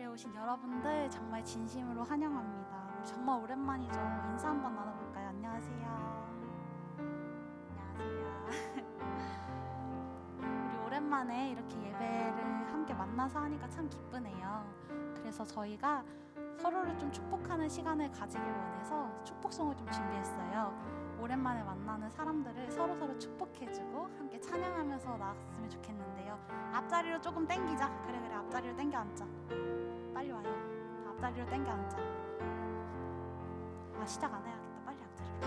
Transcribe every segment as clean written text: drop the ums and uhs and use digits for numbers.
자리에 오신 여러분들 정말 진심으로 환영합니다. 정말 오랜만이죠. 인사 한번 나눠볼까요? 안녕하세요. 안녕하세요. 우리 오랜만에 이렇게 예배를 함께 만나서 하니까 참 기쁘네요. 그래서 저희가 서로를 좀 축복하는 시간을 가지길 원해서 축복송을 좀 준비했어요. 오랜만에 만나는 사람들을 서로서로 축복해주고 함께 찬양하면서 나갔으면 좋겠는데요. 앞자리로 조금 땡기자. 그래 앞자리로 땡겨 앉자. 빨리 와요. 앞자리로 땡겨 앉자. 시작 안 해야겠다. 빨리 앞자리로.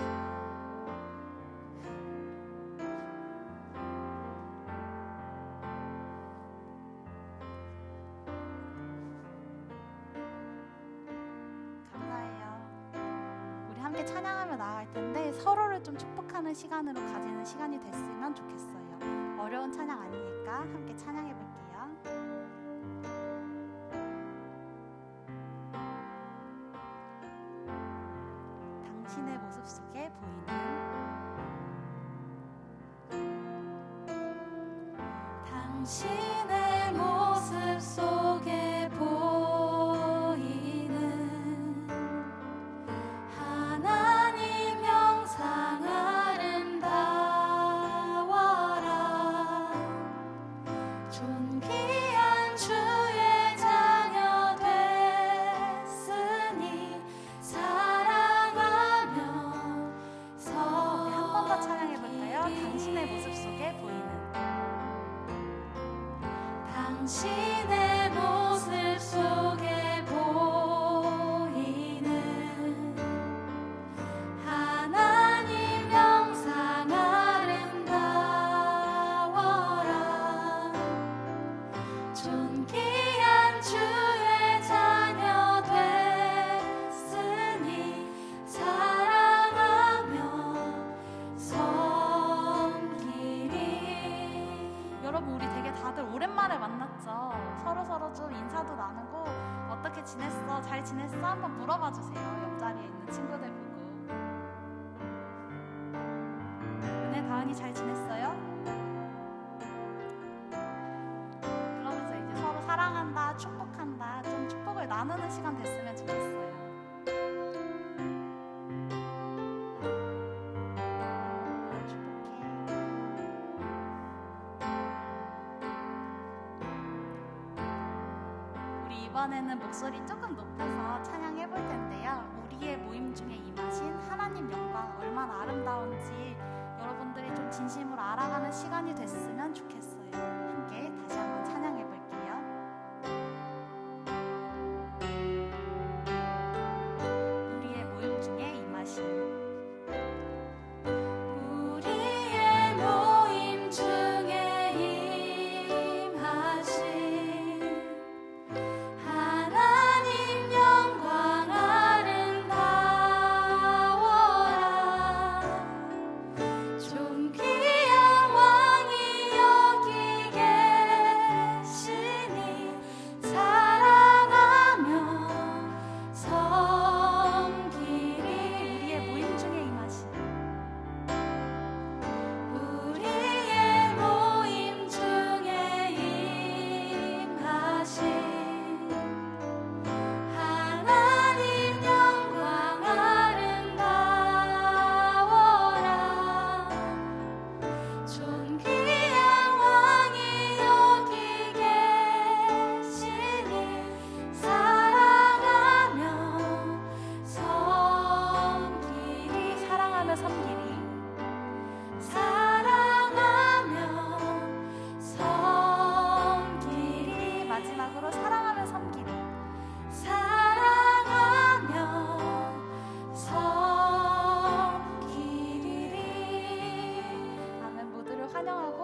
함께 찬양하며 나아갈 텐데 서로를 좀 축복하는 시간으로 가지는 시간이 됐으면 좋겠어요. 어려운 찬양 아니니까 함께 찬양해 볼게요. 당신의 모습 속에 보이는 당신의 모습 속에 당신의 모습 속에 보이는 하나님 영상 아름다워라. 존귀한 주의 자녀 됐으니 사랑하며 섬기리. 여러분, 우리 되게 다들 오랜만에 만났죠? 서로 좀 인사도 나누고 어떻게 지냈어? 잘 지냈어? 한번 물어봐 주세요. 옆자리에 있는 친구들 보고. 은혜, 다은이 잘 지냈어요? 그러면서 이제 서로 사랑한다, 축복한다, 좀 축복을 나누는 시간 됐으면 좋겠어요. 이번에는 목소리 조금 높여서 찬양해 볼 텐데요. 우리의 모임 중에 임하신 하나님 영광 얼마나 아름다운지 여러분들이 좀 진심으로 알아가는 시간이 됐으면 좋겠어요. 함께 다시 한번 찬양해 볼게요. 우리의 모임 중에 임하신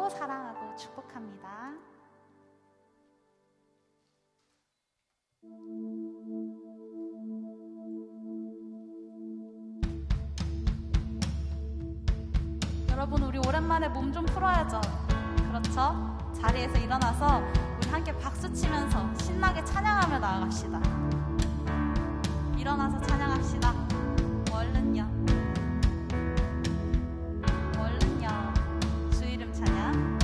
사랑하고 축복합니다. 여러분, 우리 오랜만에 몸 좀 풀어야죠. 그렇죠? 자리에서 일어나서 우리 함께 박수 치면서 신나게 찬양하며 나아갑시다. 일어나서 찬양합시다. 얼른요. 주 이름 찬양.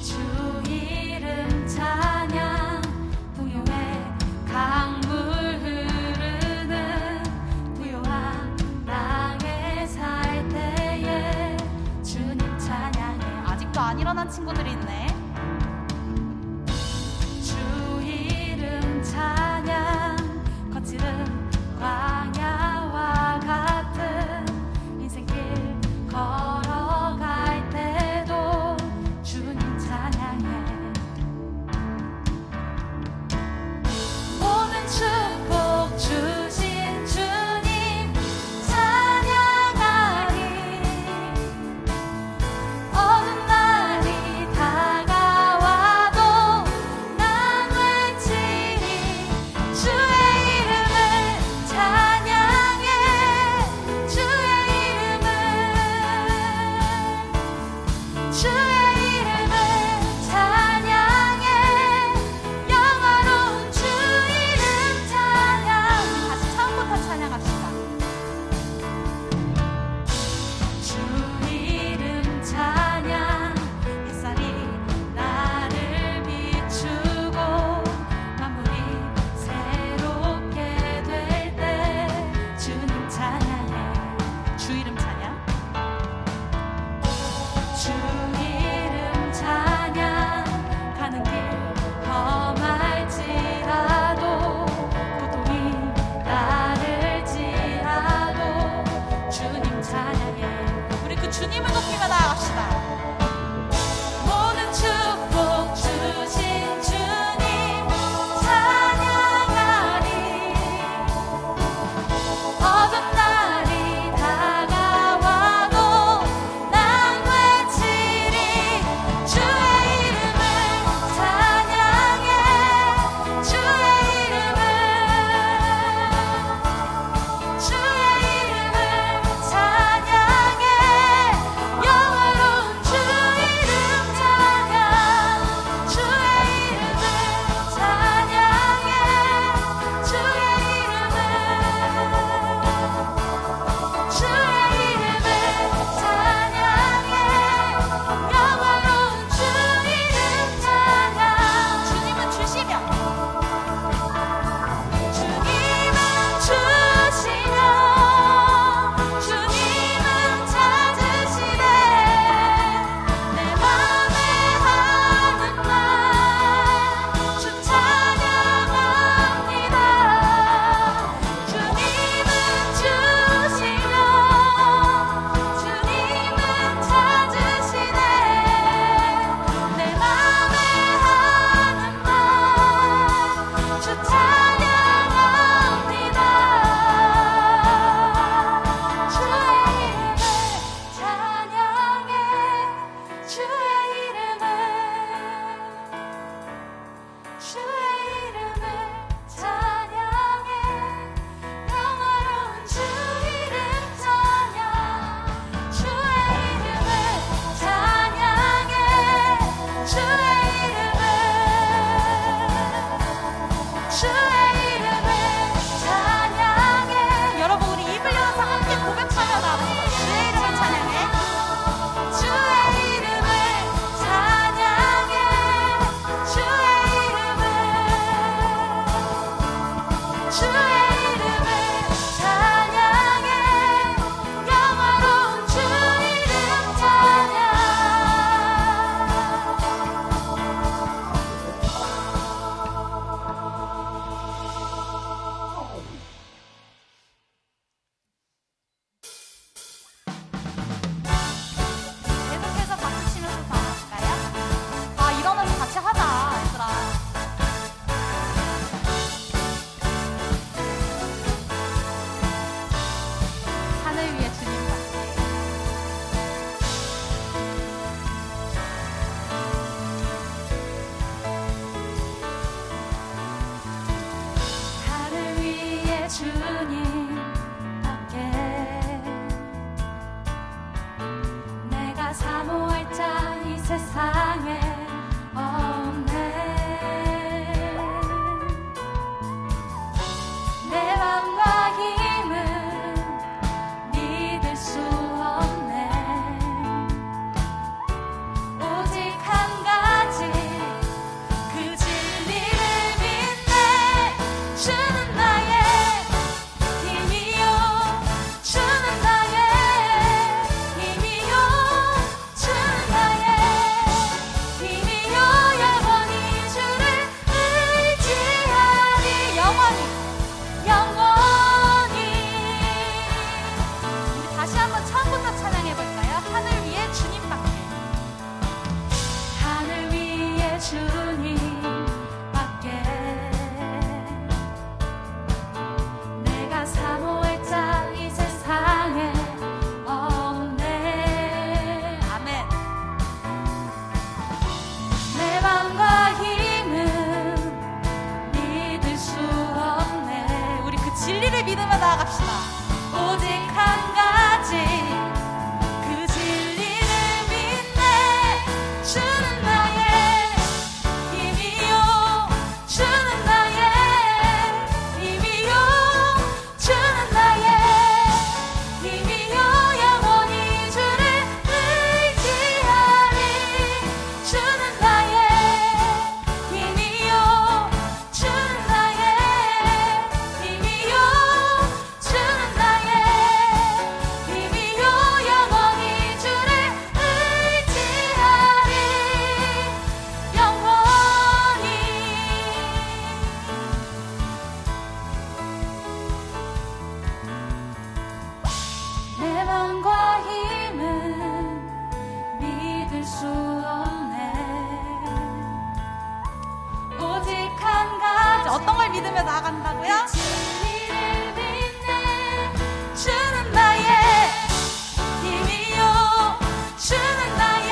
주 이름 찬양. 안 일어난 친구들이 있네. 주 이름 찬양, 거칠은 광야와 같은 인생길 걸어갈 때도 주님 찬양해. 모든 축복 주신 주님 찬양하리. 어두운 날이 다가와도 난 외치리. 주의 이름을 찬양해. 주의 이름을 찬양해. 영화로운 주 이름 찬양. 다시 처음부터 찬양합시다. 주 이름 찬양. 햇살이 나를 비추고 만물이 새롭게 될 때 주님 찬양해. 주 이름 찬양. 주 이름 찬양. 가는 길 험할지라도 고통이 따를지라도 주님 찬양해. 우리 그 주님을 높이며 나아갑시다. 모든 축복 주신 주님 찬양하리. 어두운 날이 다가와도 난 외치리. 주의 이름을 찬양해. 주의 이름을 찬양해. 영화로운 주 고백하며 나아간다고요? 주는 나의 힘이요, 주는 나의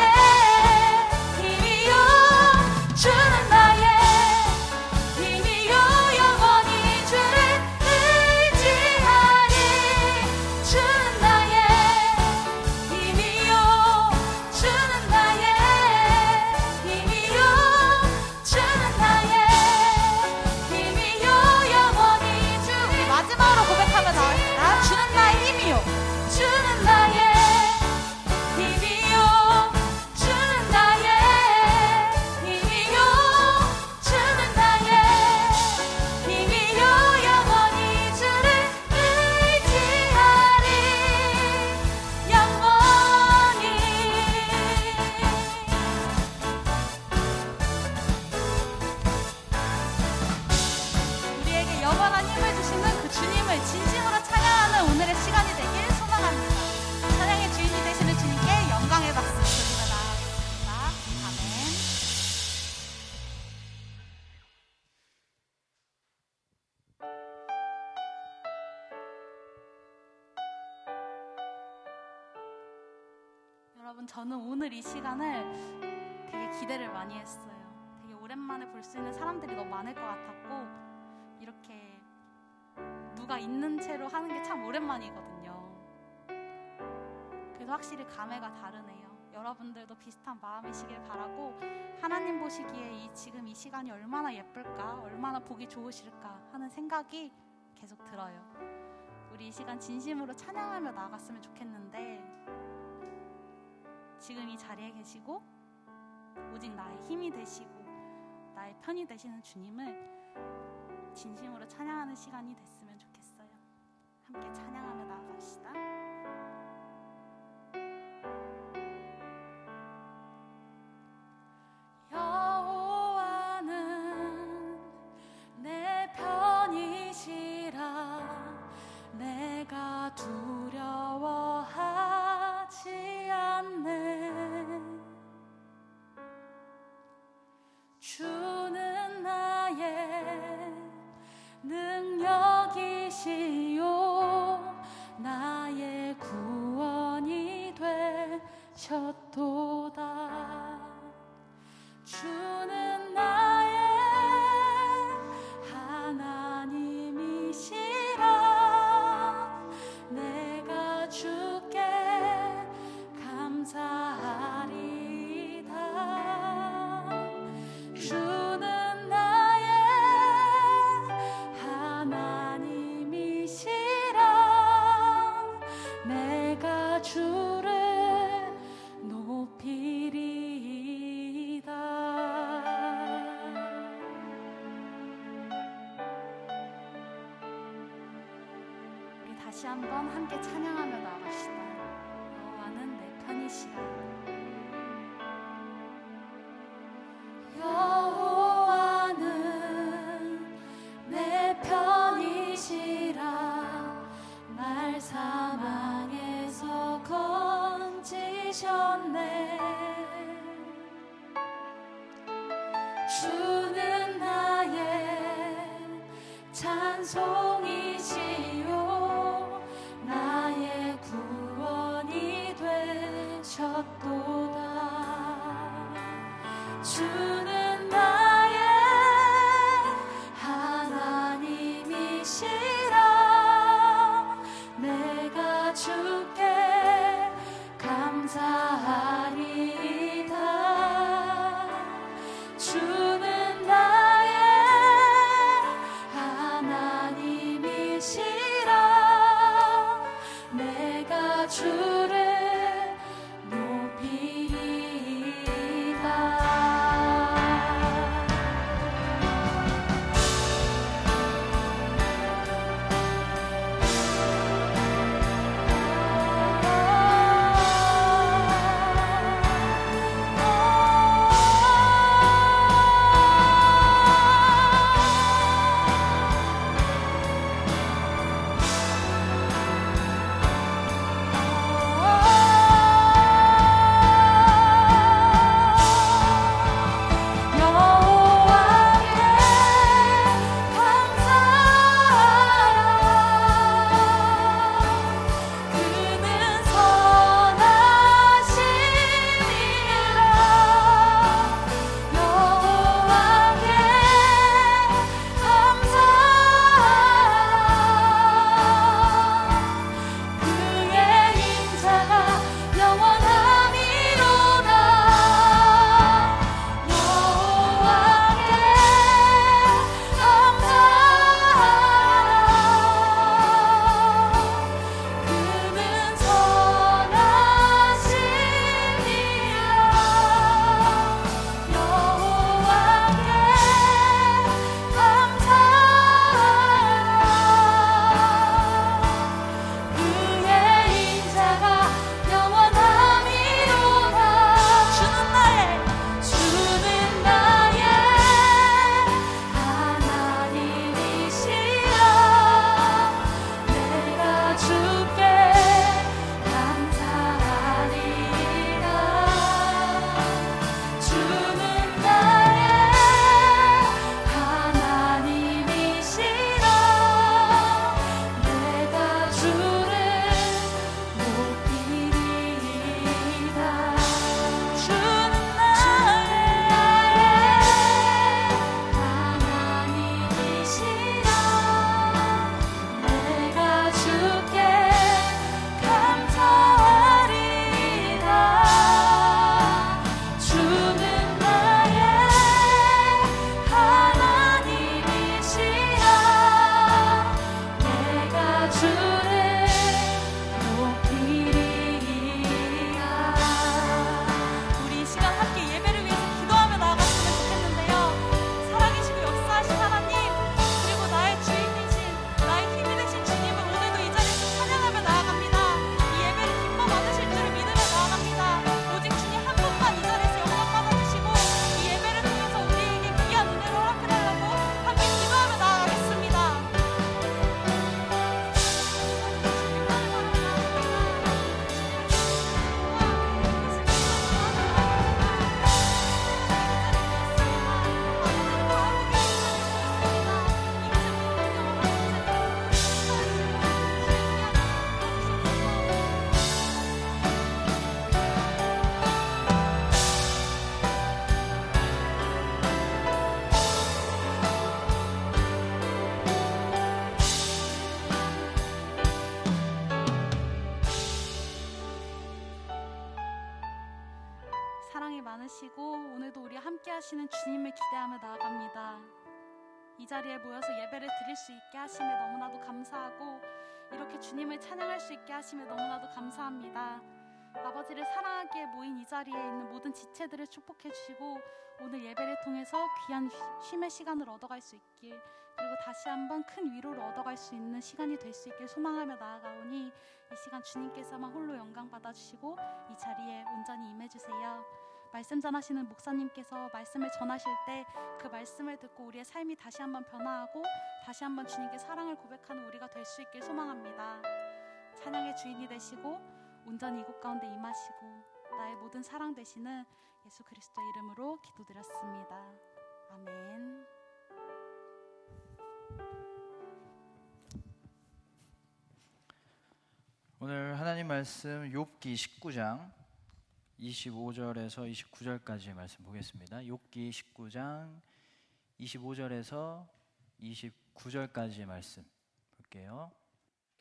힘이요, 주는 나의 힘이요, 영원히 주를 의지하리. 주는 나의 힘이요, 주는 나의 힘이요, 주는 나의 힘이요, 영원히 주. 우리 마지막으로 고백하며 나갑시다. 주는 나의 힘이요, 주는 나의 힘이요, 주는 나의 힘이요, 주는 나의 힘이요, 영원히 주를 의지하리. 영원히. 우리에게 영원한 힘을 주시는 그 주님을 진심으로 찬양하는 오늘의 시간이 되길 소망합니다. 찬양의 주인이 되시는 주님께 영광의 박수 드리며 나아가겠습니다. 아멘. 여러분, 저는 오늘 이 시간을 되게 기대를 많이 했어요. 되게 오랜만에 볼 수 있는 사람들이 너무 많을 것 같았고, 이렇게 누가 있는 채로 하는 게 참 오랜만이거든요. 그래서 확실히 감회가 다르네요. 여러분들도 비슷한 마음이시길 바라고, 하나님 보시기에 지금 이 시간이 얼마나 예쁠까, 얼마나 보기 좋으실까 하는 생각이 계속 들어요. 우리 이 시간 진심으로 찬양하며 나아갔으면 좋겠는데, 지금 이 자리에 계시고 오직 나의 힘이 되시고 나의 편이 되시는 주님을 진심으로 찬양하는 시간이 됐으면 좋겠어요. 함께 찬양하며 나아갑시다. 여호와는 내 편이시라 내가 두려워하지 않네. 주는 나의 능력이시요 나의 구원이 되셨도다. 주는 나의 하나님이시라 내가 주께 감사하리이다. 주는 나의 하나님이시라 내가 주를 높이리이다. 우리 다시 한번 함께 찬양하며 나아갑시다. 여호와는 내 편이시라. 여호와는 내 편이시라 날 사망에서 건지셨네. 주는 나의 찬송이시요 나의 구원이 되셨도다. 주는 나의 하나님이시라 내가 주께 감사하리이다. 주는 나의 하나님이시라 내가 주를 높이리이다. 사랑이 많으시고 오늘도 우리 함께 하시는 주님을 기대하며 나아갑니다. 이 자리에 모여서 예배를 드릴 수 있게 하심에 너무나도 감사하고 이렇게 주님을 찬양할 수 있게 하심에 너무나도 감사합니다. 아버지를 사랑하기에 모인 이 자리에 있는 모든 지체들을 축복해 주시고 오늘 예배를 통해서 귀한 쉼의 시간을 얻어갈 수 있길, 그리고 다시 한번 큰 위로를 얻어갈 수 있는 시간이 될 수 있길 소망하며 나아가오니 이 시간 주님께서만 홀로 영광 받아주시고 이 자리에 온전히 임해주세요. 말씀 전하시는 목사님께서 말씀을 전하실 때 그 말씀을 듣고 우리의 삶이 다시 한번 변화하고 다시 한번 주님께 사랑을 고백하는 우리가 될 수 있길 소망합니다. 찬양의 주인이 되시고 온전히 이곳 가운데 임하시고 나의 모든 사랑 되시는 예수 그리스도 이름으로 기도드렸습니다. 아멘. 오늘 하나님 말씀 욥기 19장 25절에서 29절까지 말씀 보겠습니다. 욥기 19장 25절에서 29절까지 말씀 볼게요.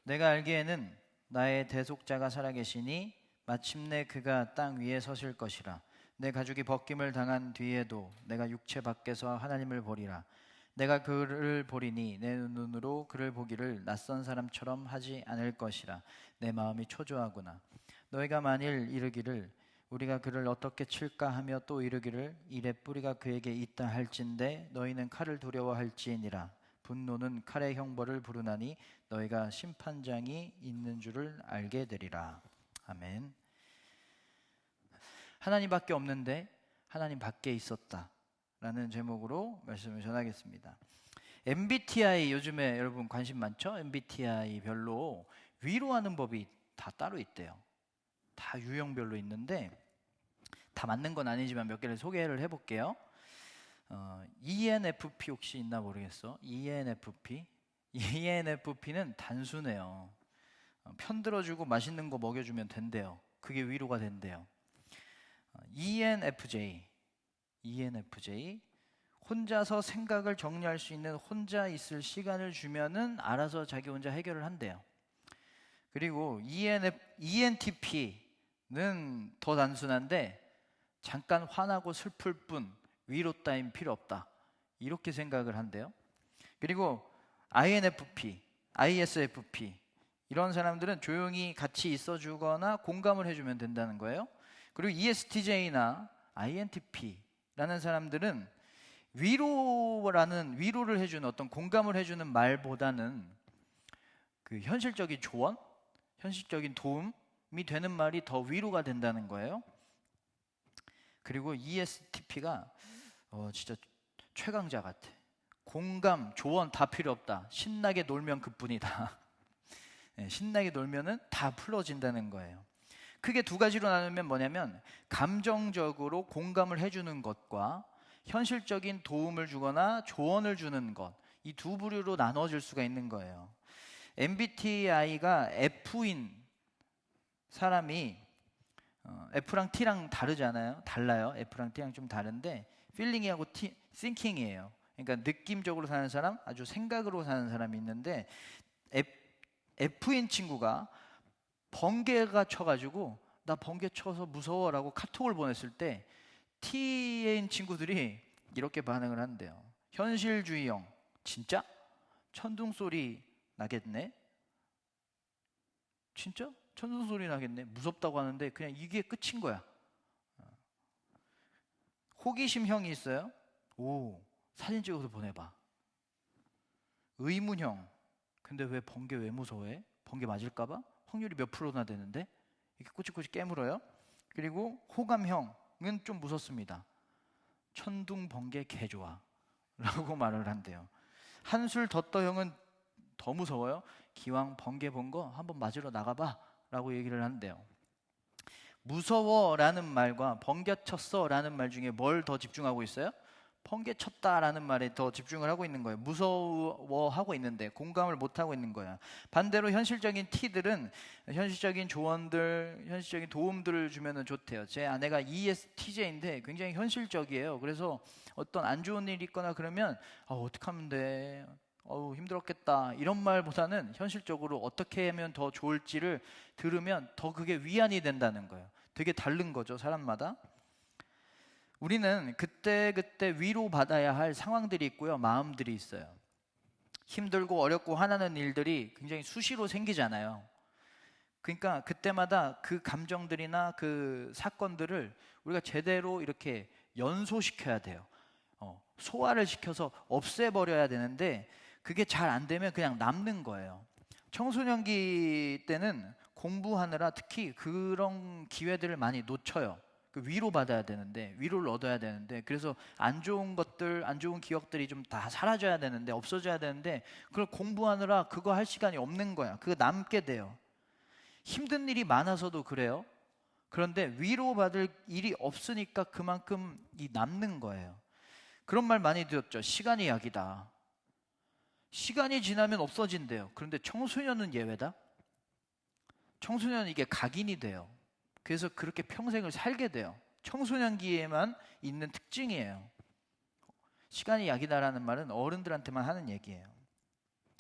내가 알기에는 나의 대속자가 살아계시니 마침내 그가 땅 위에 서실 것이라. 내 가죽이 벗김을 당한 뒤에도 내가 육체 밖에서 하나님을 보리라. 내가 그를 보리니 내 눈으로 그를 보기를 낯선 사람처럼 하지 않을 것이라. 내 마음이 초조하구나. 너희가 만일 이르기를 우리가 그를 어떻게 칠까 하며 또 이르기를 이래 뿌리가 그에게 있다 할진대 너희는 칼을 두려워할지니라. 분노는 칼의 형벌을 부르나니 너희가 심판장이 있는 줄을 알게 되리라. 아멘. 하나님밖에 없는데 하나님 밖에 있었다 라는 제목으로 말씀을 전하겠습니다. MBTI 요즘에 여러분 관심 많죠? MBTI 별로 위로하는 법이 다 따로 있대요. 다 유형별로 있는데 다 맞는 건 아니지만 몇 개를 소개를 해볼게요. ENFP 혹시 있나 모르겠어. ENFP는 단순해요. 편들어주고 맛있는 거 먹여주면 된대요. 그게 위로가 된대요. ENFJ 혼자서 생각을 정리할 수 있는 혼자 있을 시간을 주면은 알아서 자기 혼자 해결을 한대요. 그리고 ENTP는 더 단순한데 잠깐 화나고 슬플 뿐 위로 따윈 필요 없다 이렇게 생각을 한대요. 그리고 ISFP 이런 사람들은 조용히 같이 있어주거나 공감을 해주면 된다는 거예요. 그리고 ESTJ나 INTP라는 사람들은 위로를 해주는 어떤 공감을 해주는 말보다는 그 현실적인 조언, 현실적인 도움이 되는 말이 더 위로가 된다는 거예요. 그리고 ESTP가 진짜 최강자 같아. 공감, 조언 다 필요 없다. 신나게 놀면 그뿐이다. 네, 신나게 놀면은 다 풀어진다는 거예요. 크게 두 가지로 나누면 뭐냐면 감정적으로 공감을 해주는 것과 현실적인 도움을 주거나 조언을 주는 것, 이 두 부류로 나눠질 수가 있는 거예요. MBTI가 F인 사람이 F랑 T랑 달라요. F랑 T랑 좀 다른데 필링이하고 thinking이에요. 그러니까 느낌적으로 사는 사람, 아주 생각으로 사는 사람이 있는데 F인 친구가 번개가 쳐가지고 나 번개 쳐서 무서워라고 카톡을 보냈을 때 T인 친구들이 이렇게 반응을 한대요. 현실주의형, 진짜? 천둥소리 나겠네? 진짜? 천둥소리 나겠네? 무섭다고 하는데 그냥 이게 끝인 거야. 호기심형이 있어요. 오, 사진 찍어서 보내봐. 의문형, 근데 왜 번개 왜 무서워해? 번개 맞을까봐? 확률이 몇 프로나 되는데? 이렇게 꼬치꼬치 깨물어요. 그리고 호감형은 좀 무섭습니다. 천둥 번개 개 좋아 라고 말을 한대요. 한술 덧떠형은 더 무서워요. 기왕 번개 본 거 한번 맞으러 나가봐 라고 얘기를 한대요. 무서워라는 말과 번개 쳤어라는 말 중에 뭘 더 집중하고 있어요? 번개 쳤다라는 말에 더 집중을 하고 있는 거예요. 무서워하고 있는데 공감을 못하고 있는 거야. 반대로 현실적인 T들은 현실적인 조언들, 현실적인 도움들을 주면 좋대요. 제 아내가 ESTJ인데 굉장히 현실적이에요. 그래서 어떤 안 좋은 일이 있거나 그러면 어떡하면 돼? 힘들었겠다 이런 말보다는 현실적으로 어떻게 하면 더 좋을지를 들으면 더 그게 위안이 된다는 거예요. 되게 다른 거죠, 사람마다. 우리는 그때그때 위로받아야 할 상황들이 있고요, 마음들이 있어요. 힘들고 어렵고 화나는 일들이 굉장히 수시로 생기잖아요. 그러니까 그때마다 그 감정들이나 그 사건들을 우리가 제대로 이렇게 연소시켜야 돼요. 소화를 시켜서 없애버려야 되는데 그게 잘 안 되면 그냥 남는 거예요. 청소년기 때는 공부하느라 특히 그런 기회들을 많이 놓쳐요. 그 위로받아야 되는데, 위로를 얻어야 되는데, 그래서 안 좋은 것들, 안 좋은 기억들이 좀 다 사라져야 되는데, 없어져야 되는데, 그걸 공부하느라 그거 할 시간이 없는 거야. 그거 남게 돼요. 힘든 일이 많아서도 그래요. 그런데 위로받을 일이 없으니까 그만큼 이 남는 거예요. 그런 말 많이 들었죠. 시간이 약이다. 시간이 지나면 없어진대요. 그런데 청소년은 예외다. 청소년은 이게 각인이 돼요. 그래서 그렇게 평생을 살게 돼요. 청소년기에만 있는 특징이에요. 시간이 약이다라는 말은 어른들한테만 하는 얘기예요.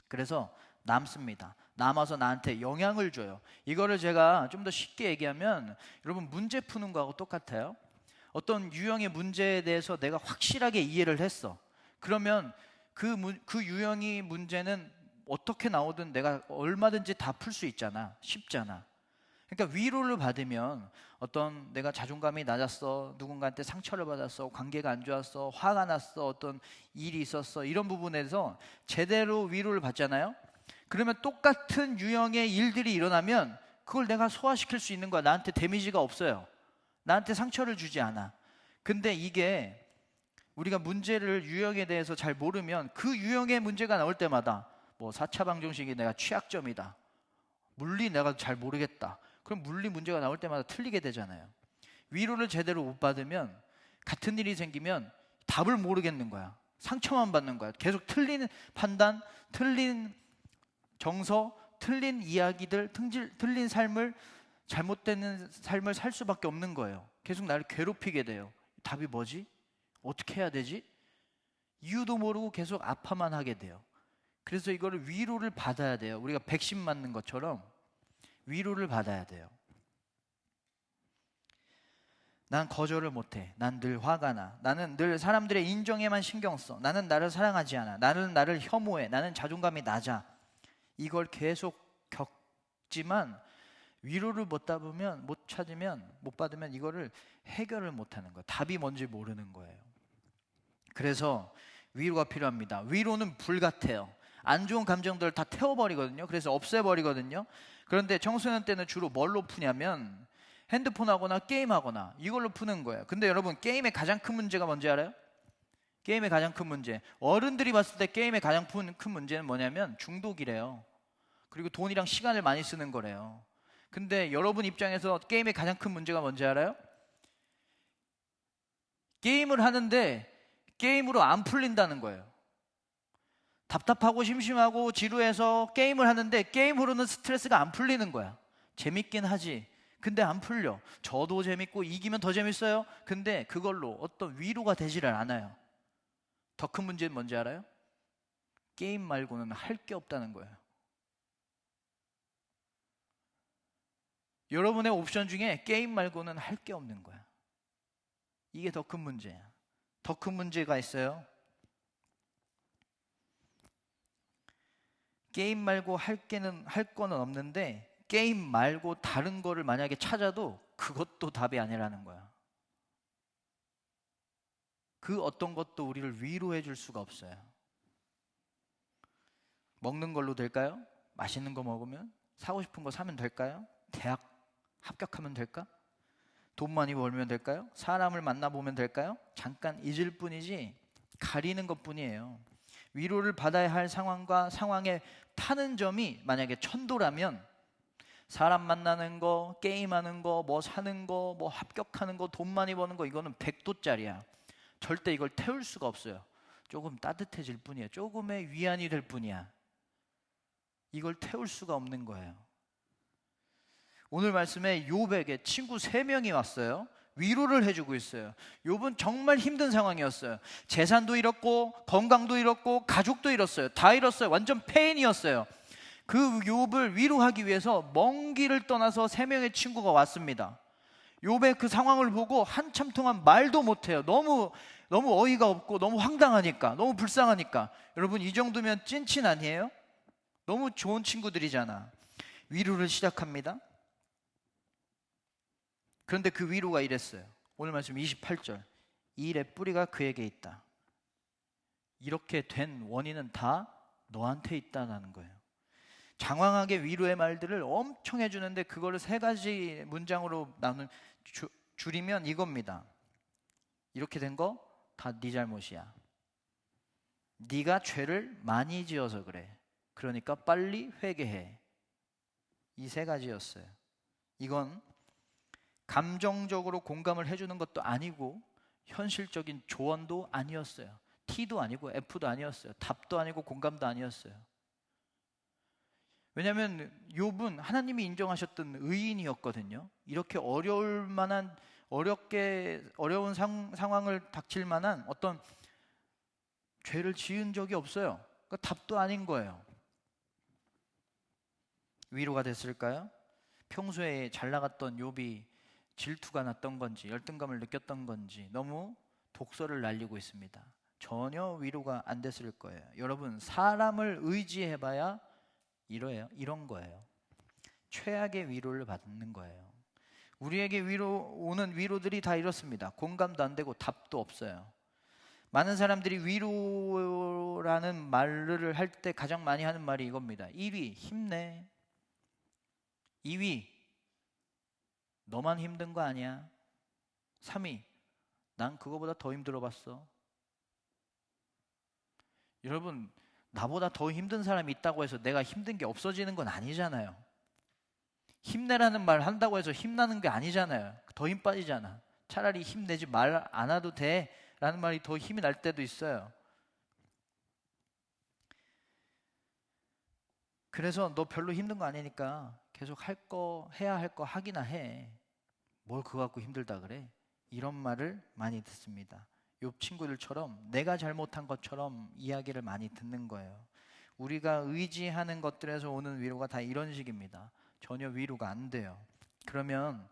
그래서 남습니다. 남아서 나한테 영향을 줘요. 이거를 제가 좀 더 쉽게 얘기하면 여러분 문제 푸는 거하고 똑같아요. 어떤 유형의 문제에 대해서 내가 확실하게 이해를 했어. 그러면 그 유형의 문제는 어떻게 나오든 내가 얼마든지 다 풀 수 있잖아. 쉽잖아. 그러니까 위로를 받으면 어떤 내가 자존감이 낮았어, 누군가한테 상처를 받았어, 관계가 안 좋았어, 화가 났어, 어떤 일이 있었어, 이런 부분에서 제대로 위로를 받잖아요. 그러면 똑같은 유형의 일들이 일어나면 그걸 내가 소화시킬 수 있는 거야. 나한테 데미지가 없어요. 나한테 상처를 주지 않아. 근데 이게 우리가 문제를 유형에 대해서 잘 모르면 그 유형의 문제가 나올 때마다 뭐 4차 방정식이 내가 취약점이다, 물리 내가 잘 모르겠다, 그럼 물리 문제가 나올 때마다 틀리게 되잖아요. 위로를 제대로 못 받으면 같은 일이 생기면 답을 모르겠는 거야. 상처만 받는 거야. 계속 틀린 판단, 틀린 정서, 틀린 이야기들, 틀린 삶을, 잘못되는 삶을 살 수밖에 없는 거예요. 계속 나를 괴롭히게 돼요. 답이 뭐지? 어떻게 해야 되지? 이유도 모르고 계속 아파만 하게 돼요. 그래서 이거를 위로를 받아야 돼요. 우리가 백신 맞는 것처럼 위로를 받아야 돼요. 난 거절을 못해. 난 늘 화가 나. 나는 늘 사람들의 인정에만 신경 써. 나는 나를 사랑하지 않아. 나는 나를 혐오해. 나는 자존감이 낮아. 이걸 계속 겪지만 위로를 못 찾으면, 못 받으면 이거를 해결을 못 하는 거예요. 답이 뭔지 모르는 거예요. 그래서 위로가 필요합니다. 위로는 불 같아요. 안 좋은 감정들을 다 태워버리거든요. 그래서 없애버리거든요. 그런데 청소년 때는 주로 뭘로 푸냐면 핸드폰하거나 게임하거나 이걸로 푸는 거예요. 근데 여러분, 게임의 가장 큰 문제가 뭔지 알아요? 게임의 가장 큰 문제, 어른들이 봤을 때 게임의 가장 큰 문제는 뭐냐면 중독이래요. 그리고 돈이랑 시간을 많이 쓰는 거래요. 근데 여러분 입장에서 게임의 가장 큰 문제가 뭔지 알아요? 게임을 하는데 게임으로 안 풀린다는 거예요. 답답하고 심심하고 지루해서 게임을 하는데 게임으로는 스트레스가 안 풀리는 거야. 재밌긴 하지. 근데 안 풀려. 저도 재밌고 이기면 더 재밌어요. 근데 그걸로 어떤 위로가 되지를 않아요. 더 큰 문제는 뭔지 알아요? 게임 말고는 할 게 없다는 거예요. 여러분의 옵션 중에 게임 말고는 할 게 없는 거야. 이게 더 큰 문제야. 더 큰 문제가 있어요. 게임 말고 할 거는 없는데 게임 말고 다른 거를 만약에 찾아도 그것도 답이 아니라는 거야. 그 어떤 것도 우리를 위로해 줄 수가 없어요. 먹는 걸로 될까요? 맛있는 거 먹으면? 사고 싶은 거 사면 될까요? 대학 합격하면 될까? 돈 많이 벌면 될까요? 사람을 만나보면 될까요? 잠깐 잊을 뿐이지 가리는 것 뿐이에요. 위로를 받아야 할 상황과 상황에 타는 점이 만약에 1000도라면 사람 만나는 거, 게임하는 거, 뭐 사는 거, 뭐 합격하는 거, 돈 많이 버는 거, 이거는 100도짜리야. 절대 이걸 태울 수가 없어요. 조금 따뜻해질 뿐이야. 조금의 위안이 될 뿐이야. 이걸 태울 수가 없는 거예요. 오늘 말씀에 욥에게 친구 3명이 왔어요. 위로를 해주고 있어요. 욥은 정말 힘든 상황이었어요. 재산도 잃었고 건강도 잃었고 가족도 잃었어요. 다 잃었어요. 완전 폐인이었어요. 그 욥을 위로하기 위해서 먼 길을 떠나서 3명의 친구가 왔습니다. 욥의 그 상황을 보고 한참 동안 말도 못해요. 너무 어이가 없고 너무 황당하니까, 너무 불쌍하니까. 여러분, 이 정도면 찐친 아니에요? 너무 좋은 친구들이잖아. 위로를 시작합니다. 그런데 그 위로가 이랬어요. 오늘 말씀 28절. 이 일의 뿌리가 그에게 있다. 이렇게 된 원인은 다 너한테 있다는 거예요. 장황하게 위로의 말들을 엄청 해주는데 그거를 세 가지 문장으로 줄이면 이겁니다. 이렇게 된 거 다 네 잘못이야. 네가 죄를 많이 지어서 그래. 그러니까 빨리 회개해. 이 세 가지였어요. 이건 감정적으로 공감을 해주는 것도 아니고 현실적인 조언도 아니었어요. T도 아니고 F도 아니었어요. 답도 아니고 공감도 아니었어요. 왜냐하면 욥은 하나님이 인정하셨던 의인이었거든요. 이렇게 어려운 상황을 닥칠 만한 어떤 죄를 지은 적이 없어요. 그러니까 답도 아닌 거예요. 위로가 됐을까요? 평소에 잘 나갔던 욥이 질투가 났던 건지 열등감을 느꼈던 건지 너무 독설을 날리고 있습니다. 전혀 위로가 안 됐을 거예요. 여러분, 사람을 의지해봐야 이런 거예요. 최악의 위로를 받는 거예요. 우리에게 오는 위로들이 다 이렇습니다. 공감도 안 되고 답도 없어요. 많은 사람들이 위로라는 말을 할 때 가장 많이 하는 말이 이겁니다. 1위, 힘내. 2위, 너만 힘든 거 아니야. 3위, 난 그거보다 더 힘들어 봤어. 여러분, 나보다 더 힘든 사람이 있다고 해서 내가 힘든 게 없어지는 건 아니잖아요. 힘내라는 말 한다고 해서 힘나는 게 아니잖아요. 더 힘 빠지잖아. 차라리 힘내지 말 안 해도 돼 라는 말이 더 힘이 날 때도 있어요. 그래서 너 별로 힘든 거 아니니까 계속 해야 할 거 하기나 해. 뭘 그거 갖고 힘들다 그래? 이런 말을 많이 듣습니다. 욥 친구들처럼 내가 잘못한 것처럼 이야기를 많이 듣는 거예요. 우리가 의지하는 것들에서 오는 위로가 다 이런 식입니다. 전혀 위로가 안 돼요. 그러면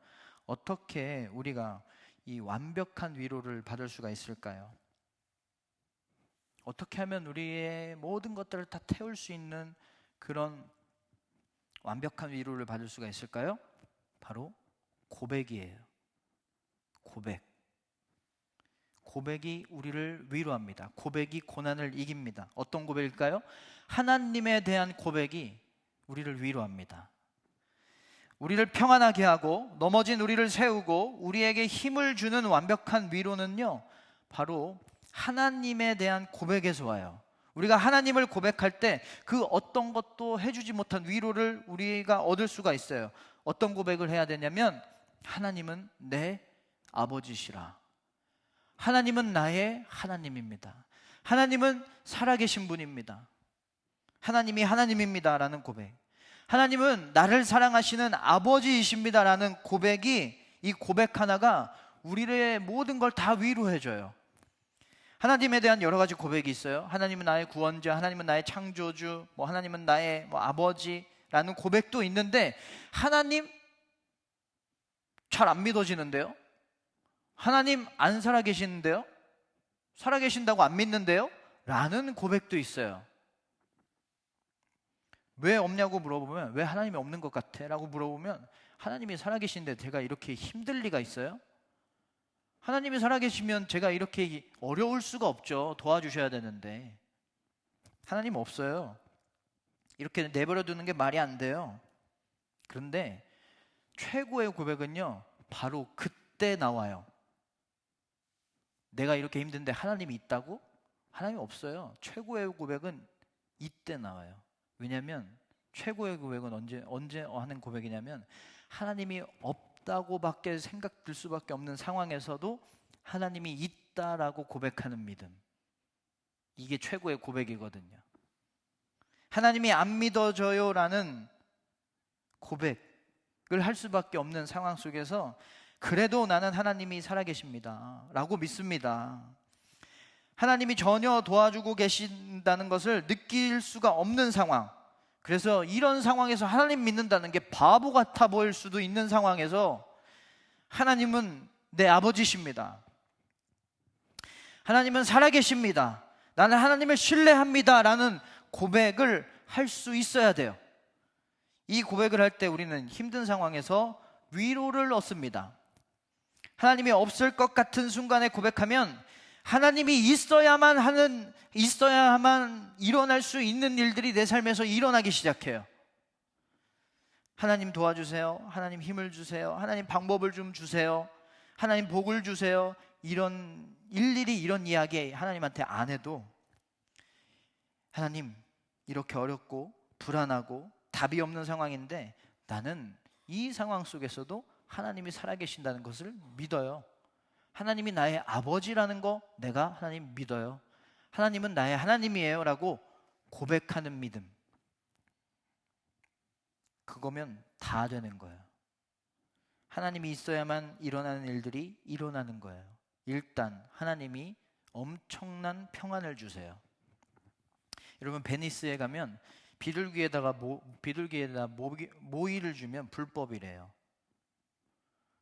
어떻게 우리가 이 완벽한 위로를 받을 수가 있을까요? 어떻게 하면 우리의 모든 것들을 다 태울 수 있는 그런 완벽한 위로를 받을 수가 있을까요? 바로 고백이에요. 고백이 우리를 위로합니다. 고백이 고난을 이깁니다. 어떤 고백일까요? 하나님에 대한 고백이 우리를 위로합니다. 우리를 평안하게 하고 넘어진 우리를 세우고 우리에게 힘을 주는 완벽한 위로는요, 바로 하나님에 대한 고백에서 와요. 우리가 하나님을 고백할 때 그 어떤 것도 해주지 못한 위로를 우리가 얻을 수가 있어요. 어떤 고백을 해야 되냐면, 하나님은 내 아버지시라. 하나님은 나의 하나님입니다. 하나님은 살아계신 분입니다. 하나님이 하나님입니다 라는 고백. 하나님은 나를 사랑하시는 아버지이십니다 라는 고백이, 이 고백 하나가 우리의 모든 걸 다 위로해줘요. 하나님에 대한 여러 가지 고백이 있어요. 하나님은 나의 구원자, 하나님은 나의 창조주, 하나님은 나의 아버지라는 고백도 있는데, 하나님 잘 안 믿어지는데요? 하나님 안 살아계시는데요? 살아계신다고 안 믿는데요? 라는 고백도 있어요. 왜 없냐고 물어보면, 왜 하나님이 없는 것 같아? 라고 물어보면, 하나님이 살아계신데 제가 이렇게 힘들 리가 있어요? 하나님이 살아계시면 제가 이렇게 어려울 수가 없죠. 도와주셔야 되는데. 하나님 없어요. 이렇게 내버려 두는 게 말이 안 돼요. 그런데 최고의 고백은요, 바로 그때 나와요. 내가 이렇게 힘든데 하나님이 있다고? 하나님이 없어요. 최고의 고백은 이때 나와요. 왜냐하면 최고의 고백은 언제 하는 고백이냐면, 하나님이 없다고밖에 생각 들 수밖에 없는 상황에서도 하나님이 있다라고 고백하는 믿음. 이게 최고의 고백이거든요. 하나님이 안 믿어져요라는 고백을 할 수밖에 없는 상황 속에서, 그래도 나는 하나님이 살아계십니다 라고 믿습니다. 하나님이 전혀 도와주고 계신다는 것을 느낄 수가 없는 상황. 그래서 이런 상황에서 하나님 믿는다는 게 바보 같아 보일 수도 있는 상황에서 하나님은 내 아버지십니다. 하나님은 살아계십니다. 나는 하나님을 신뢰합니다 라는 고백을 할 수 있어야 돼요. 이 고백을 할 때 우리는 힘든 상황에서 위로를 얻습니다. 하나님이 없을 것 같은 순간에 고백하면 하나님이 있어야만 일어날 수 있는 일들이 내 삶에서 일어나기 시작해요. 하나님 도와주세요. 하나님 힘을 주세요. 하나님 방법을 좀 주세요. 하나님 복을 주세요. 일일이 이런 이야기 하나님한테 안 해도 하나님 이렇게 어렵고 불안하고 답이 없는 상황인데 나는 이 상황 속에서도 하나님이 살아계신다는 것을 믿어요. 하나님이 나의 아버지라는 거 내가 하나님 믿어요. 하나님은 나의 하나님이에요 라고 고백하는 믿음, 그거면 다 되는 거예요. 하나님이 있어야만 일어나는 일들이 일어나는 거예요. 일단 하나님이 엄청난 평안을 주세요. 여러분 베니스에 가면 비둘기에다가 모이를 주면 불법이래요.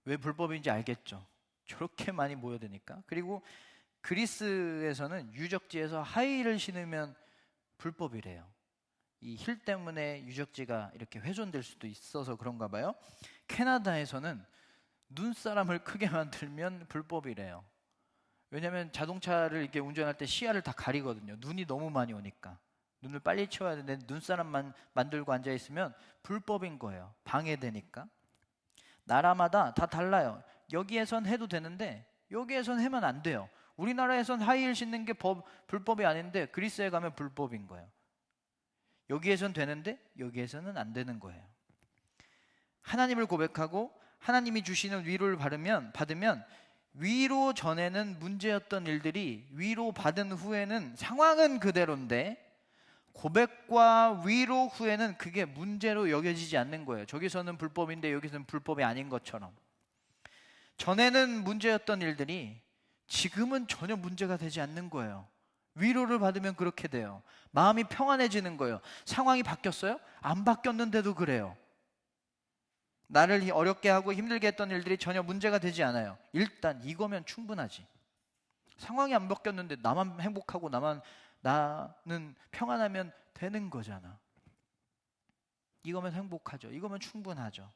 왜 불법인지 알겠죠? 저렇게 많이 모여드니까. 그리고 그리스에서는 유적지에서 하이힐을 신으면 불법이래요. 이 힐 때문에 유적지가 이렇게 훼손될 수도 있어서 그런가 봐요. 캐나다에서는 눈사람을 크게 만들면 불법이래요. 왜냐하면 자동차를 이렇게 운전할 때 시야를 다 가리거든요. 눈이 너무 많이 오니까. 눈을 빨리 치워야 되는데 눈사람만 만들고 앉아있으면 불법인 거예요. 방해되니까. 나라마다 다 달라요. 여기에선 해도 되는데 여기에선 하면 안 돼요. 우리나라에선 하이힐 신는 게 불법이 아닌데 그리스에 가면 불법인 거예요. 여기에선 되는데 여기에서는 안 되는 거예요. 하나님을 고백하고 하나님이 주시는 위로를 받으면 위로 전에는 문제였던 일들이 위로 받은 후에는 상황은 그대로인데 고백과 위로 후에는 그게 문제로 여겨지지 않는 거예요. 저기서는 불법인데 여기서는 불법이 아닌 것처럼. 전에는 문제였던 일들이 지금은 전혀 문제가 되지 않는 거예요. 위로를 받으면 그렇게 돼요. 마음이 평안해지는 거예요. 상황이 바뀌었어요? 안 바뀌었는데도 그래요. 나를 어렵게 하고 힘들게 했던 일들이 전혀 문제가 되지 않아요. 일단 이거면 충분하지. 상황이 안 바뀌었는데 나만 행복하고 나는 평안하면 되는 거잖아. 이거면 행복하죠. 이거면 충분하죠.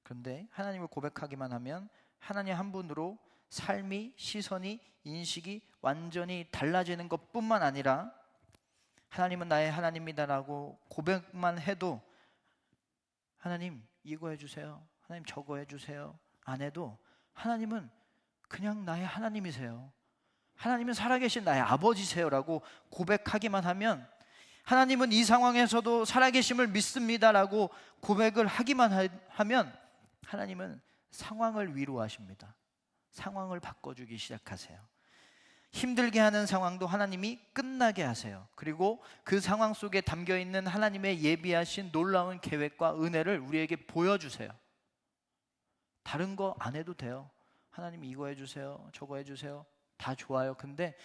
그런데 하나님을 고백하기만 하면 하나님 한 분으로 삶이, 시선이, 인식이 완전히 달라지는 것뿐만 아니라 하나님은 나의 하나님이다라고 고백만 해도 하나님 이거 해주세요, 하나님 저거 해주세요 안 해도 하나님은 그냥 나의 하나님이세요, 하나님은 살아계신 나의 아버지세요라고 고백하기만 하면, 하나님은 이 상황에서도 살아계심을 믿습니다라고 고백을 하기만 하면 하나님은 상황을 위로하십니다. 상황을 바꿔주기 시작하세요. 힘들게 하는 상황도 하나님이 끝나게 하세요. 그리고 그 상황 속에 담겨있는 하나님의 예비하신 놀라운 계획과 은혜를 우리에게 보여주세요. 다른 거 안 해도 돼요. 하나님 이거 해주세요, 저거 해주세요, 다 좋아요. 근데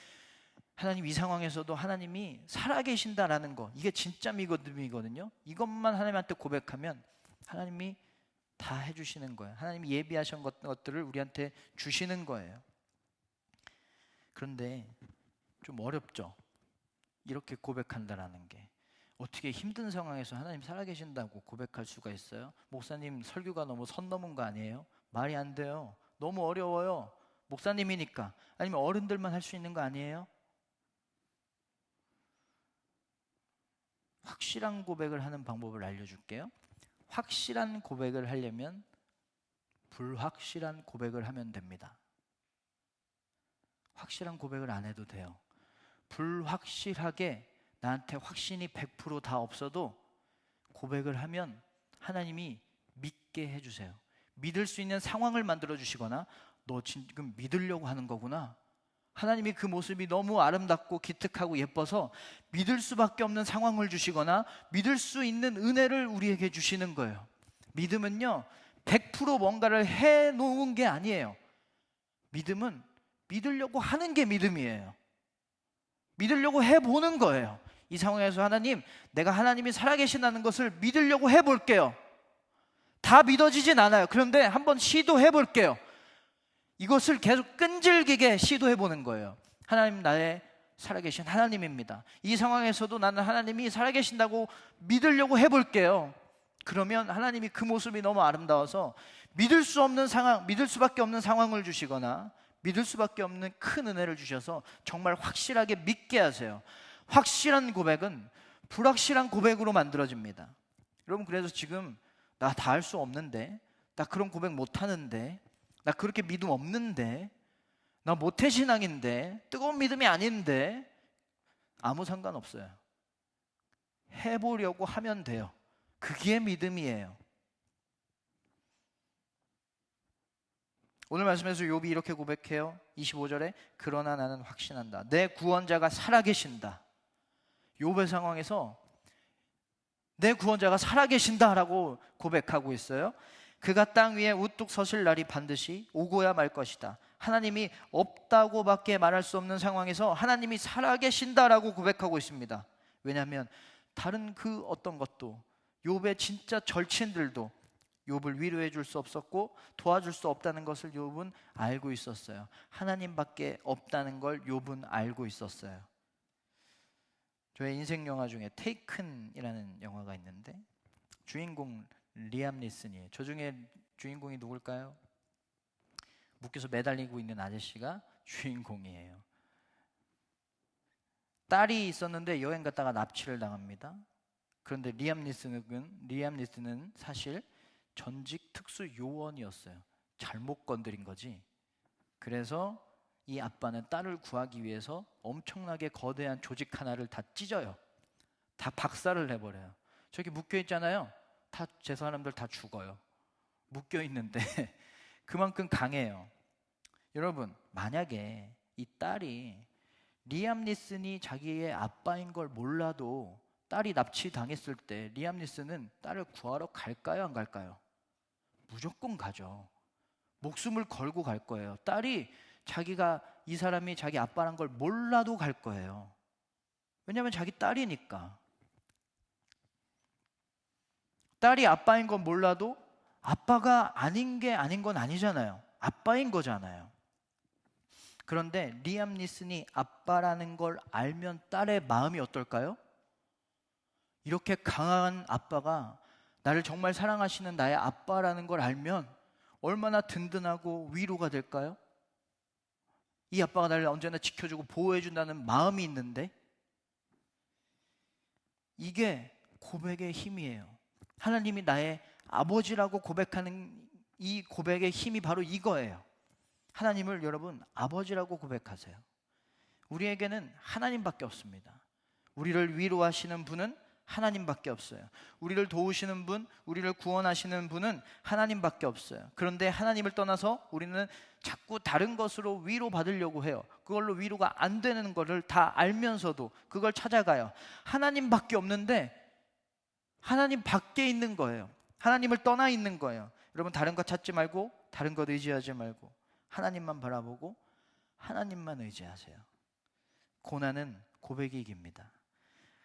하나님 이 상황에서도 하나님이 살아계신다라는 거, 이게 진짜 믿음이거든요. 이것만 하나님한테 고백하면 하나님이 다 해주시는 거예요. 하나님이 예비하신 것들을 우리한테 주시는 거예요. 그런데 좀 어렵죠. 이렇게 고백한다라는 게. 어떻게 힘든 상황에서 하나님 살아계신다고 고백할 수가 있어요? 목사님 설교가 너무 선 넘은 거 아니에요? 말이 안 돼요. 너무 어려워요. 목사님이니까. 아니면 어른들만 할 수 있는 거 아니에요? 확실한 고백을 하는 방법을 알려줄게요. 확실한 고백을 하려면 불확실한 고백을 하면 됩니다. 확실한 고백을 안 해도 돼요. 불확실하게 나한테 확신이 100% 다 없어도 고백을 하면 하나님이 믿게 해주세요. 믿을 수 있는 상황을 만들어 주시거나, 너 지금 믿으려고 하는 거구나, 하나님이 그 모습이 너무 아름답고 기특하고 예뻐서 믿을 수밖에 없는 상황을 주시거나 믿을 수 있는 은혜를 우리에게 주시는 거예요. 믿음은요 100% 뭔가를 해놓은 게 아니에요. 믿음은 믿으려고 하는 게 믿음이에요. 믿으려고 해보는 거예요. 이 상황에서 하나님, 내가 하나님이 살아계신다는 것을 믿으려고 해볼게요. 다 믿어지진 않아요. 그런데 한번 시도해볼게요. 이것을 계속 끈질기게 시도해 보는 거예요. 하나님 나의 살아계신 하나님입니다. 이 상황에서도 나는 하나님이 살아계신다고 믿으려고 해볼게요. 그러면 하나님이 그 모습이 너무 아름다워서 믿을 수 없는 상황, 믿을 수밖에 없는 상황을 주시거나 믿을 수밖에 없는 큰 은혜를 주셔서 정말 확실하게 믿게 하세요. 확실한 고백은 불확실한 고백으로 만들어집니다. 여러분, 그래서 지금 나 다 할 수 없는데, 나 그런 고백 못 하는데, 나 그렇게 믿음 없는데, 나 모태신앙인데, 뜨거운 믿음이 아닌데, 아무 상관없어요. 해보려고 하면 돼요. 그게 믿음이에요. 오늘 말씀에서 욥이 이렇게 고백해요. 25절에 그러나 나는 확신한다. 내 구원자가 살아계신다. 욥의 상황에서 내 구원자가 살아계신다라고 고백하고 있어요. 그가 땅 위에 우뚝 서실 날이 반드시 오고야 말 것이다. 하나님이 없다고밖에 말할 수 없는 상황에서 하나님이 살아계신다라고 고백하고 있습니다. 왜냐하면 다른 그 어떤 것도, 욥의 진짜 절친들도 욥을 위로해 줄 수 없었고 도와줄 수 없다는 것을 욥은 알고 있었어요. 하나님밖에 없다는 걸 욥은 알고 있었어요. 저의 인생 영화 중에 테이큰이라는 영화가 있는데 주인공 리암 니슨이에요. 저 중에 주인공이 누굴까요? 묶여서 매달리고 있는 아저씨가 주인공이에요. 딸이 있었는데 여행 갔다가 납치를 당합니다. 그런데 리암 니슨은 사실 전직 특수 요원이었어요. 잘못 건드린 거지. 그래서 이 아빠는 딸을 구하기 위해서 엄청나게 거대한 조직 하나를 다 찢어요. 다 박살을 내버려요. 저기 묶여 있잖아요. 다 제 사람들 다 죽어요. 묶여 있는데 그만큼 강해요. 여러분, 만약에 이 딸이 리암 니슨이 자기의 아빠인 걸 몰라도 딸이 납치당했을 때 리암 니슨은 딸을 구하러 갈까요, 안 갈까요? 무조건 가죠. 목숨을 걸고 갈 거예요. 딸이 자기가 이 사람이 자기 아빠란 걸 몰라도 갈 거예요. 왜냐하면 자기 딸이니까. 딸이 아빠인 건 몰라도 아빠가 아닌 게 아닌 건 아니잖아요. 아빠인 거잖아요. 그런데 리암 니슨이 아빠라는 걸 알면 딸의 마음이 어떨까요? 이렇게 강한 아빠가 나를 정말 사랑하시는 나의 아빠라는 걸 알면 얼마나 든든하고 위로가 될까요? 이 아빠가 나를 언제나 지켜주고 보호해준다는 마음이 있는데, 이게 고백의 힘이에요. 하나님이 나의 아버지라고 고백하는 이 고백의 힘이 바로 이거예요. 하나님을 여러분 아버지라고 고백하세요. 우리에게는 하나님밖에 없습니다. 우리를 위로하시는 분은 하나님밖에 없어요. 우리를 도우시는 분, 우리를 구원하시는 분은 하나님밖에 없어요. 그런데 하나님을 떠나서 우리는 자꾸 다른 것으로 위로받으려고 해요. 그걸로 위로가 안 되는 것을 다 알면서도 그걸 찾아가요. 하나님밖에 없는데 하나님 밖에 있는 거예요. 하나님을 떠나 있는 거예요. 여러분, 다른 것 찾지 말고 다른 것 의지하지 말고 하나님만 바라보고 하나님만 의지하세요. 고난은 고백이 이깁니다.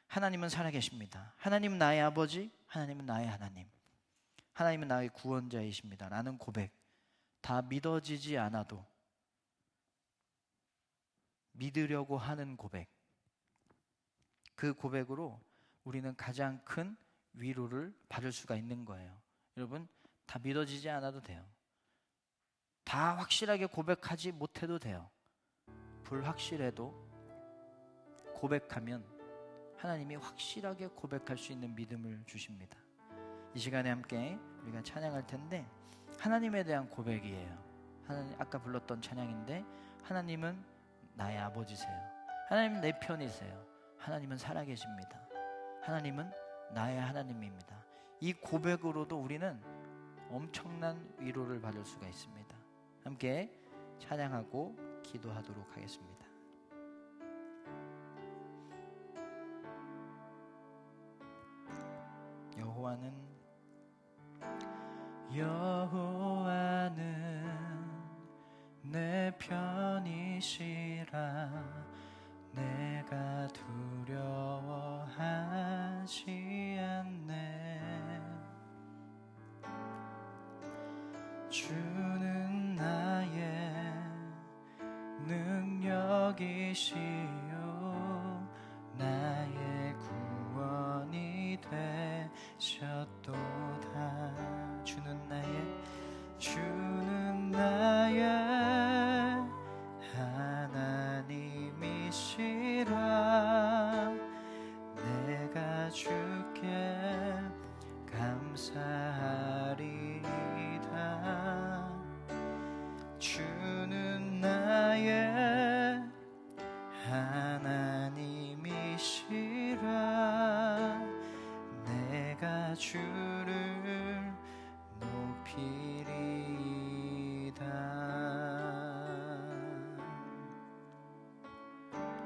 하나님은 살아계십니다. 하나님은 나의 아버지, 하나님은 나의 하나님, 하나님은 나의 구원자이십니다 라는 고백, 다 믿어지지 않아도 믿으려고 하는 고백, 그 고백으로 우리는 가장 큰 위로를 받을 수가 있는 거예요. 여러분, 다 믿어지지 않아도 돼요. 다 확실하게 고백하지 못해도 돼요. 불확실해도 고백하면 하나님이 확실하게 고백할 수 있는 믿음을 주십니다. 이 시간에 함께 우리가 찬양할 텐데 하나님에 대한 고백이에요. 하나님, 아까 불렀던 찬양인데 하나님은 나의 아버지세요. 하나님은 내 편이세요. 하나님은 살아계십니다. 하나님은 나의 하나님입니다. 이 고백으로도 우리는 엄청난 위로를 받을 수가 있습니다. 함께 찬양하고 기도하도록 하겠습니다. 여호와는 내 편이시라 내가 두려워하지 않네. 주는 나의 능력이시요 나의 구원이 되셨도다. 주는 나의 하나님이시라. 내가 주께 감사하리이다. 주는 나의 하나님이시라. 내가 주를 높이리이다.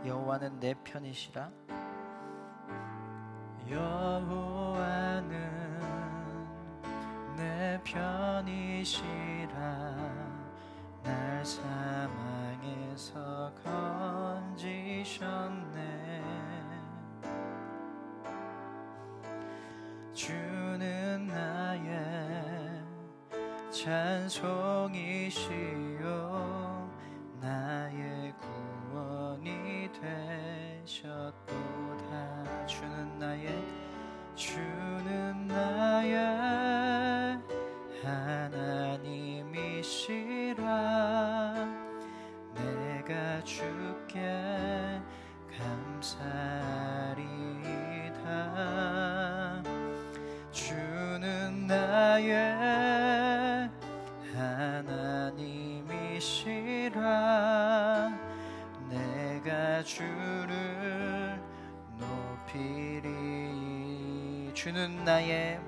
여호와는 내 편이시라. 여호와는 내 편이시라. 날 사망에서 건지셨네. 주는 나의 찬송이시요 나의 구원이 되셨도다. 주는 나의 하나님이시라. 내가 주께 감사하리이다. 주는 나의 하나님이시라. 내가 주를 높이리. 주는 나의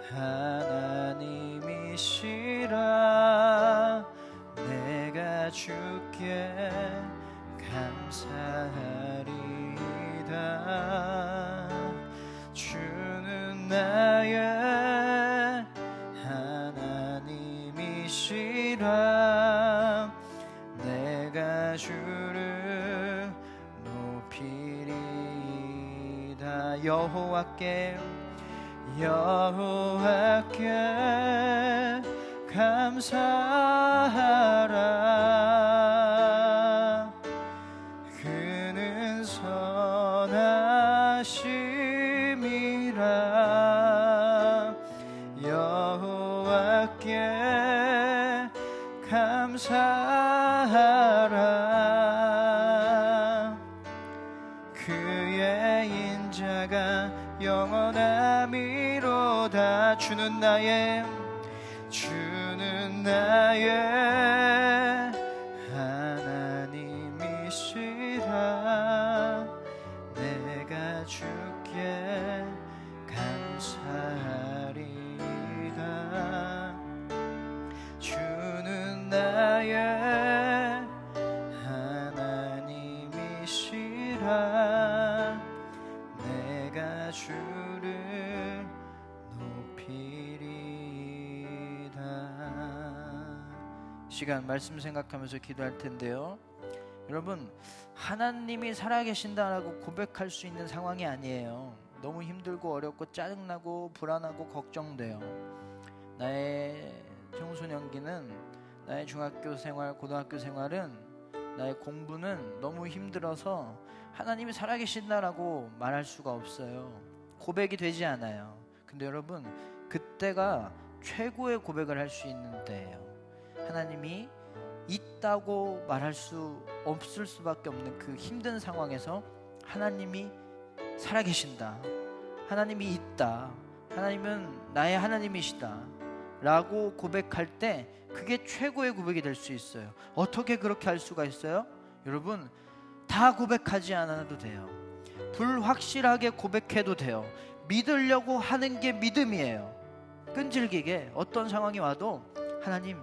하나님이시라. 내가 주께 감사하리이다. 주는 나의 하나님이시라. 내가 주를 높이리이다. 여호와께 감사하라. 그는 선하심이라. 여호와께 감사하라. 그의 인자가 영원함이로다. 주는 나의 하나님이시라. 내가 주께 감사하리이다. 주는 나의 하나님이시라. 내가 주를 높이리이다. 시간 말씀 생각하면서 기도할 텐데요. 여러분, 하나님이 살아계신다라고 고백할 수 있는 상황이 아니에요. 너무 힘들고 어렵고 짜증나고 불안하고 걱정돼요. 나의 청소년기는, 나의 중학교 생활, 고등학교 생활은, 나의 공부는 너무 힘들어서 하나님이 살아계신다라고 말할 수가 없어요. 고백이 되지 않아요. 근데 여러분, 그때가 최고의 고백을 할 수 있는 때예요. 하나님이 있다고 말할 수 없을 수밖에 없는 그 힘든 상황에서 하나님이 살아계신다, 하나님이 있다, 하나님은 나의 하나님이시다 라고 고백할 때 그게 최고의 고백이 될 수 있어요. 어떻게 그렇게 할 수가 있어요? 여러분, 다 고백하지 않아도 돼요. 불확실하게 고백해도 돼요. 믿으려고 하는 게 믿음이에요. 끈질기게 어떤 상황이 와도 하나님,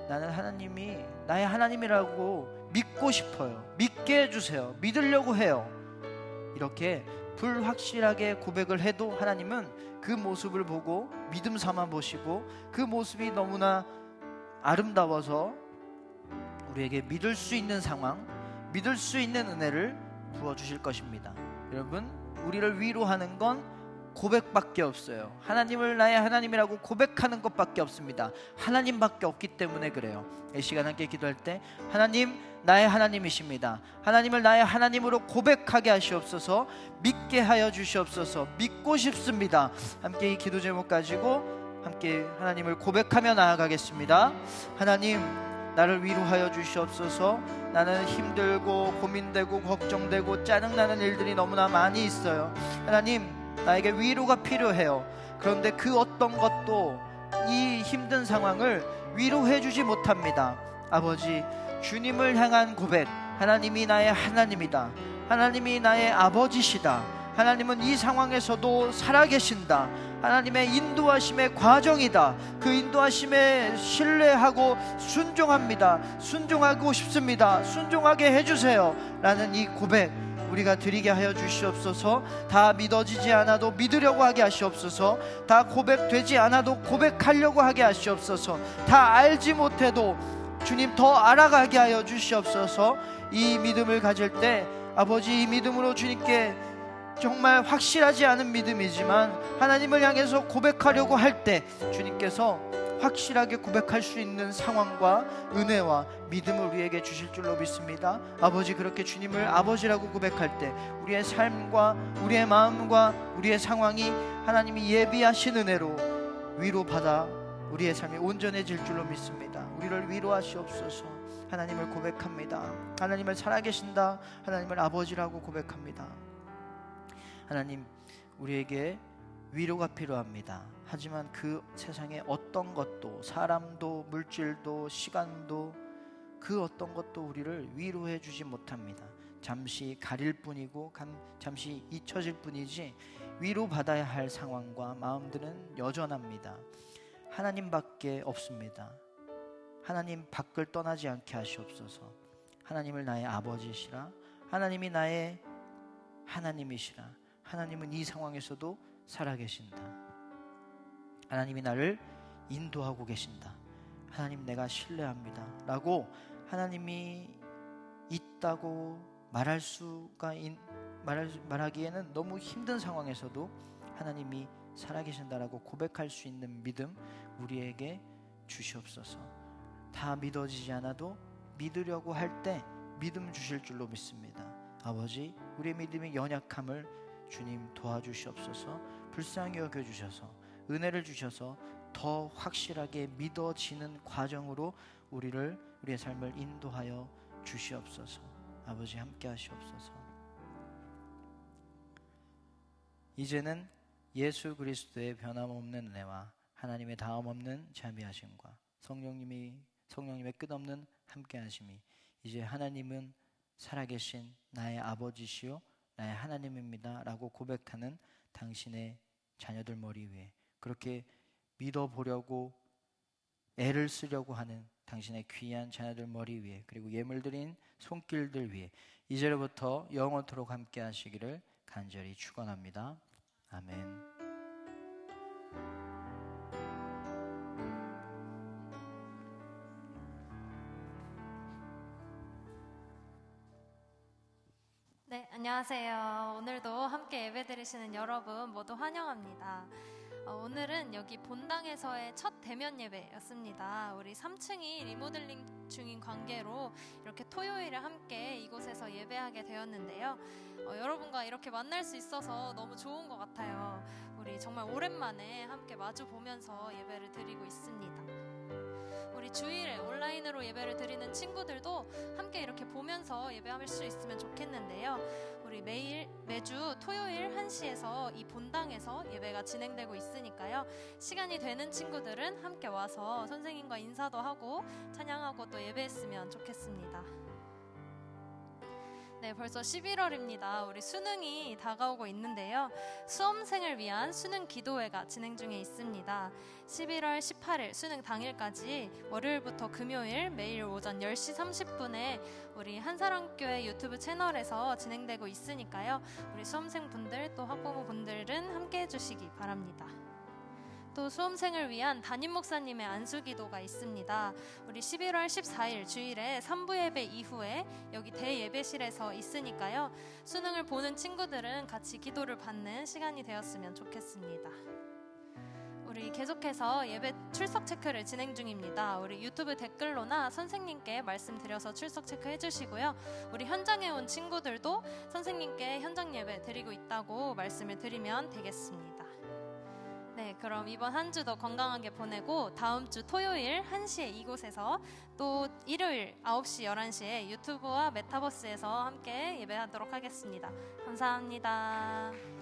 나는 하나님이 나의 하나님이라고 믿고 싶어요. 믿게 해주세요. 믿으려고 해요. 이렇게 불확실하게 고백을 해도 하나님은 그 모습을 보고 믿음 삼아 보시고 그 모습이 너무나 아름다워서 우리에게 믿을 수 있는 상황, 믿을 수 있는 은혜를 부어주실 것입니다. 여러분, 우리를 위로하는 건 고백밖에 없어요. 하나님을 나의 하나님이라고 고백하는 것밖에 없습니다. 하나님밖에 없기 때문에 그래요. 이 시간 함께 기도할 때 하나님 나의 하나님이십니다. 하나님을 나의 하나님으로 고백하게 하시옵소서. 믿게 하여 주시옵소서. 믿고 싶습니다. 함께 이 기도 제목 가지고 함께 하나님을 고백하며 나아가겠습니다. 하나님, 나를 위로하여 주시옵소서. 나는 힘들고 고민되고 걱정되고 짜증나는 일들이 너무나 많이 있어요. 하나님, 나에게 위로가 필요해요. 그런데 그 어떤 것도 이 힘든 상황을 위로해 주지 못합니다. 아버지, 주님을 향한 고백, 하나님이 나의 하나님이다, 하나님이 나의 아버지시다, 하나님은 이 상황에서도 살아계신다, 하나님의 인도하심의 과정이다, 그 인도하심에 신뢰하고 순종합니다, 순종하고 싶습니다, 순종하게 해주세요 라는 이 고백 우리가 드리게 하여 주시옵소서. 다 믿어지지 않아도 믿으려고 하게 하시옵소서. 다 고백되지 않아도 고백하려고 하게 하시옵소서. 다 알지 못해도 주님 더 알아가게 하여 주시옵소서. 이 믿음을 가질 때 아버지, 이 믿음으로 주님께 정말 확실하지 않은 믿음이지만 하나님을 향해서 고백하려고 할 때 주님께서 확실하게 고백할 수 있는 상황과 은혜와 믿음을 우리에게 주실 줄로 믿습니다. 아버지, 그렇게 주님을 아버지라고 고백할 때 우리의 삶과 우리의 마음과 우리의 상황이 하나님이 예비하신 은혜로 위로받아 우리의 삶이 온전해질 줄로 믿습니다. 우리를 위로하시옵소서. 하나님을 고백합니다. 하나님을 살아계신다, 하나님을 아버지라고 고백합니다. 하나님, 우리에게 위로가 필요합니다. 하지만 그 세상에 어떤 것도, 사람도 물질도 시간도, 그 어떤 것도 우리를 위로해 주지 못합니다. 잠시 가릴 뿐이고 잠시 잊혀질 뿐이지 위로받아야 할 상황과 마음들은 여전합니다. 하나님밖에 없습니다. 하나님 밖을 떠나지 않게 하시옵소서. 하나님을 나의 아버지시라, 하나님이 나의 하나님이시라, 하나님은 이 상황에서도 살아계신다, 하나님이 나를 인도하고 계신다, 하나님 내가 신뢰합니다 라고 하나님이 있다고 말하기에는 너무 힘든 상황에서도 하나님이 살아계신다라고 고백할 수 있는 믿음 우리에게 주시옵소서. 다 믿어지지 않아도 믿으려고 할 때 믿음 주실 줄로 믿습니다. 아버지, 우리의 믿음의 연약함을 주님 도와주시옵소서. 불쌍히 여겨주셔서 은혜를 주셔서 더 확실하게 믿어지는 과정으로 우리의 삶을 인도하여 주시옵소서. 아버지, 함께 하시옵소서. 이제는 예수 그리스도의 변함없는 은혜와 하나님의 다함없는 자비하심과 성령님의 끝없는 함께하심이, 이제 하나님은 살아계신 나의 아버지시요 나의 하나님입니다 라고 고백하는 당신의 자녀들 머리 위에, 그렇게 믿어보려고 애를 쓰려고 하는 당신의 귀한 자녀들 머리 위에, 그리고 예물드린 손길들 위에 이제로부터 영원토록 함께 하시기를 간절히 축원합니다. 아멘. 네, 안녕하세요. 오늘도 함께 예배드리시는 여러분 모두 환영합니다. 오늘은 여기 본당에서의 첫 대면 예배였습니다. 우리 3층이 리모델링 중인 관계로 이렇게 토요일에 함께 이곳에서 예배하게 되었는데요. 여러분과 이렇게 만날 수 있어서 너무 좋은 것 같아요. 우리 정말 오랜만에 함께 마주 보면서 예배를 드리고 있습니다. 우리 주일에 온라인으로 예배를 드리는 친구들도 함께 이렇게 보면서 예배할 수 있으면 좋겠는데요. 우리 매주 토요일 1시에서 이 본당에서 예배가 진행되고 있으니까요. 시간이 되는 친구들은 함께 와서 선생님과 인사도 하고 찬양하고 또 예배했으면 좋겠습니다. 네, 벌써 11월입니다. 우리 수능이 다가오고 있는데요. 수험생을 위한 수능 기도회가 진행 중에 있습니다. 11월 18일 수능 당일까지 월요일부터 금요일 매일 오전 10시 30분에 우리 한사랑교회 유튜브 채널에서 진행되고 있으니까요. 우리 수험생분들 또 학부모분들은 함께 해주시기 바랍니다. 또 수험생을 위한 담임 목사님의 안수기도가 있습니다. 우리 11월 14일 주일에 3부 예배 이후에 여기 대예배실에서 있으니까요. 수능을 보는 친구들은 같이 기도를 받는 시간이 되었으면 좋겠습니다. 우리 계속해서 예배 출석 체크를 진행 중입니다. 우리 유튜브 댓글로나 선생님께 말씀드려서 출석 체크해 주시고요. 우리 현장에 온 친구들도 선생님께 현장 예배 드리고 있다고 말씀을 드리면 되겠습니다. 네, 그럼 이번 한 주도 건강하게 보내고 다음 주 토요일 1시에 이곳에서 또 일요일 9시, 11시에 유튜브와 메타버스에서 함께 예배하도록 하겠습니다. 감사합니다.